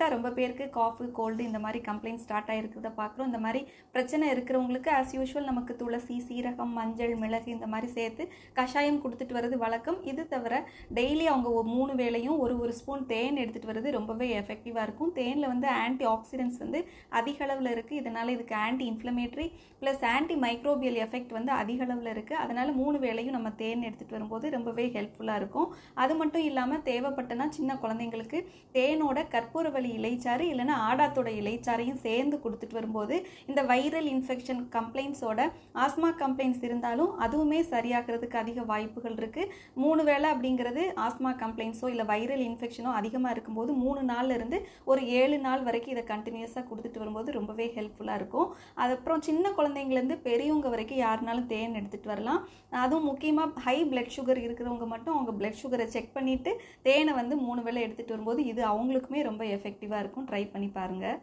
ரீசெண்டாக ரொம்ப பேருக்கு காஃபு கோல்டு இந்த மாதிரி கம்ப்ளைண்ட் ஸ்டார்ட் ஆகிருக்கிறத பார்க்குறோம். இந்த மாதிரி பிரச்சனை இருக்கிறவங்களுக்கு ஆஸ் யூஷுவல் நமக்கு துளசி, சீரகம், மஞ்சள், மிளகு இந்த மாதிரி சேர்த்து கஷாயம் கொடுத்துட்டு வர்றது வழக்கம். இது தவிர டெய்லி அவங்க 3 வேளையும் ஒரு ஸ்பூன் தேன் எடுத்துகிட்டு வர்றது ரொம்பவே எஃபெக்டிவாக இருக்கும். தேனில் வந்து ஆன்டி ஆக்சிடென்ட்ஸ் வந்து அதிக அளவில் இருக்குது. இதனால் இதுக்கு anti inflammatory plus anti microbial effect வந்து அதிக அளவில் இருக்குது. அதனால் 3 வேளையும் நம்ம தேன் எடுத்துகிட்டு வரும்போது ரொம்பவே ஹெல்ப்ஃபுல்லாக இருக்கும். அது மட்டும் இல்லாமல் தேவைப்பட்டனா சின்ன குழந்தைங்களுக்கு தேனோட கற்பூரவள்ளி இலைச்சாறு இல்லைன்னா ஆடாத்தோட இலைச்சாறையும் சேர்ந்து கொடுத்துட்டு வரும்போது இந்த வைரல் இன்ஃபெக்ஷன் கம்ப்ளைண்ட்ஸோட ஆஸ்மா கம்ப்ளைண்ட்ஸ் இருந்தாலும் அதுவுமே சரியாகிறதுக்கு அதிக வாய்ப்புகள் இருக்குது. 3 வேளை அப்படிங்கிறது ஆஸ்மா கம்ப்ளைண்ட்ஸோ இல்லை வைரல் இன்ஃபெக்ஷனோ அதிகமாக இருக்கும்போது 3 நாள்ல இருந்து ஒரு 7 நாள் வரைக்கும் இதை கண்டினியூஸாக கொடுத்துட்டு வரும்போது ரொம்பவே ஹெல்ப்ஃபுல்லாக இருக்கும். அதுக்கப்புறம் சின்ன குழந்தைங்கலேருந்து பெரியவங்க வரைக்கும் யாருனாலும் தேன் எடுத்துகிட்டு வரலாம். அதுவும் முக்கியமாக ஹை பிளட் சுகர் இருக்கிறவங்க மட்டும் அவங்க பிளட் சுகரை செக் பண்ணிவிட்டு தேனை வந்து 3 வேளை எடுத்துகிட்டு வரும்போது இது அவங்களுக்குமே ரொம்ப எஃபெக்டிவாக இருக்கும். ட்ரை பண்ணி பாருங்கள்.